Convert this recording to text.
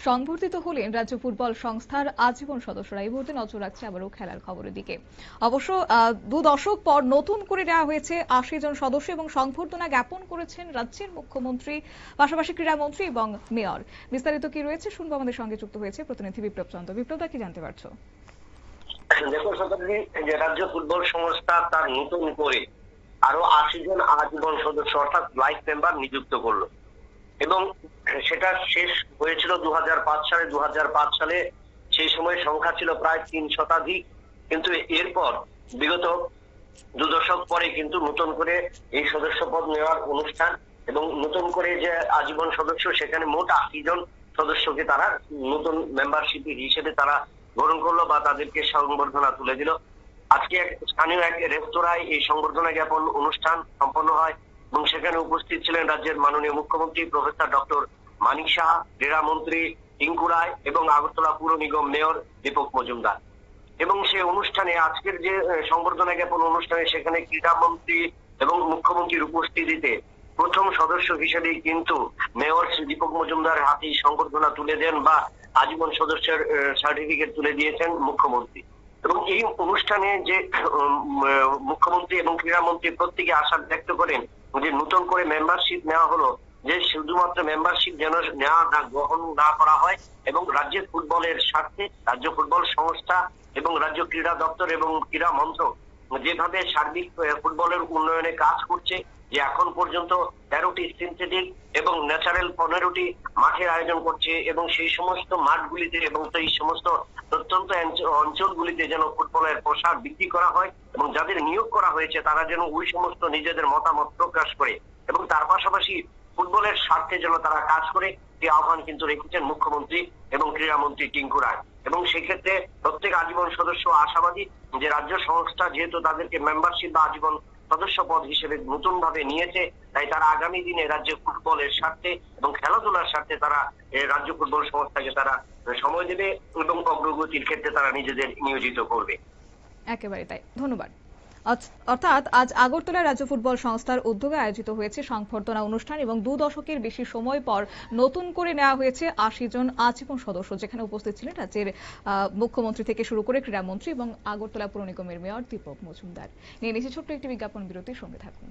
সংবর্ধিত হলেন রাজ্য ফুটবল সংস্থার আজীবন সদস্যরা। এই মুহূর্তে নজর রাখছে আবারও খেলার খবরের দিকে। অবশ্য 2 দশক পর নতুন করে নেওয়া হয়েছে 80 জন সদস্য এবং সংবর্ধনা জ্ঞাপন করেছেন রাজ্যের মুখ্যমন্ত্রী, পাশাপাশি ক্রীড়ামন্ত্রী এবং মেয়র। বিস্তারিত কি রয়েছে শুনবো, আমাদের সঙ্গে যুক্ত হয়েছে প্রতিনিধি বিপ্লব চন্দ্র। বিপ্লবদা, কি জানতে পারছো? দেখুন সরকারি যে রাজ্য ফুটবল সংস্থা তার নতুন করে আরো 80 জন আজীবন সদস্য অর্থাৎ লাইফ মেম্বার নিযুক্ত করলো এবং সেটা শেষ হয়েছিল 2005 সালে। 2005 সালে সেই সময় সংখ্যা ছিল প্রায় 3 শতাধিক, কিন্তু এরপর বিগত 2 দশক পরে কিন্তু নতুন করে এই সদস্য পদ নেওয়ার অনুষ্ঠান এবং নতুন করে যে আজীবন সদস্য, সেখানে মোট 80 জন সদস্যকে তারা নতুন মেম্বারশিপ হিসেবে তারা গ্রহণ করলো বা তাদেরকে সংবর্ধনা তুলে দিল। আজকে স্থানীয় এক রেস্তোরাঁয় এই সংবর্ধনা জ্ঞাপন অনুষ্ঠান সম্পন্ন হয় এবং সেখানে উপস্থিত ছিলেন রাজ্যের মাননীয় মুখ্যমন্ত্রী প্রফেসর ডক্টর মানিক সাহা, ক্রীড়ামন্ত্রী টিঙ্কু রায় এবং আগরতলা পুর নিগম মেয়র দীপক মজুমদার। এবং সেই অনুষ্ঠানে আজকের যে সংবর্ধনা জ্ঞাপন অনুষ্ঠানে সেখানে ক্রীড়ামন্ত্রী এবং মুখ্যমন্ত্রীর উপস্থিতিতে প্রথম সদস্য হিসেবে কিন্তু মেয়র শ্রী দীপক মজুমদার হাতে সংবর্ধনা তুলে দেন বা আজীবন সদস্যের সার্টিফিকেট তুলে দিয়েছেন মুখ্যমন্ত্রী। এবং এই অনুষ্ঠানে যে মুখ্যমন্ত্রী এবং ক্রীড়ামন্ত্রী প্রত্যেকে আশা ব্যক্ত করেন যে নতুন করে মেম্বারশিপ নেওয়া হলো, যে শুধুমাত্র মেম্বারশিপ যেন গ্রহণ না করা হয় এবং রাজ্যের ফুটবলের স্বার্থে রাজ্য ফুটবল সংস্থা এবং রাজ্য ক্রীড়া দপ্তর এবং ক্রীড়া মন্ত্রক যেভাবে সার্বিক ফুটবলের উন্নয়নে কাজ করছে, যে এখন পর্যন্ত 13টি সিনথেটিক এবং ন্যাচারাল 15টি মাঠের আয়োজন করছে এবং সেই সমস্ত মাঠগুলিতে এবং সেই সমস্ত প্রত্যন্ত অঞ্চলগুলিতে যেন ফুটবলের প্রসার বৃদ্ধি করা হয় এবং যাদের নিয়োগ করা হয়েছে তারা যেন ওই সমস্ত নিজেদের মতামত প্রকাশ করে এবং তার পাশাপাশি ফুটবলের স্বার্থে যেন তারা কাজ করে, এই আহ্বান কিন্তু রেখেছেন মুখ্যমন্ত্রী এবং ক্রীড়ামন্ত্রী টিঙ্কু রায়। এবং সেক্ষেত্রে প্রত্যেক আজীবন সদস্য আশাবাদী যে রাজ্য সংস্থা যেহেতু তাদেরকে মেম্বারশিপ বা আজীবন সদস্য পদ হিসেবে নতুন ভাবে নিয়েছে, তাই তারা আগামী দিনে রাজ্য ফুটবলের স্বার্থে এবং খেলাধুলার স্বার্থে তারা রাজ্য ফুটবল সংস্থাকে তারা সময় দেবে এবং অগ্রগতির ক্ষেত্রে তারা নিজেদের নিয়োজিত করবে। একেবারে তাই, ধন্যবাদ। অর্থাৎ আজ আগরতলা রাজ্য ফুটবল সংস্থার উদ্যোগে আয়োজিত হয়েছে সংবর্ধনা অনুষ্ঠান এবং 2 দশকের বেশি সময় পর নতুন করে নেওয়া হয়েছে 80 জন আজীবন সদস্য, যেখানে উপস্থিত ছিলেন রাজ্যের মুখ্যমন্ত্রী থেকে শুরু করে ক্রীড়ামন্ত্রী এবং আগরতলা পুর নিগমের মেয়র দীপক মজুমদার। নিয়ে নিয়েছে ছোট্ট একটি বিজ্ঞাপন বিরতির, সঙ্গে থাকুন।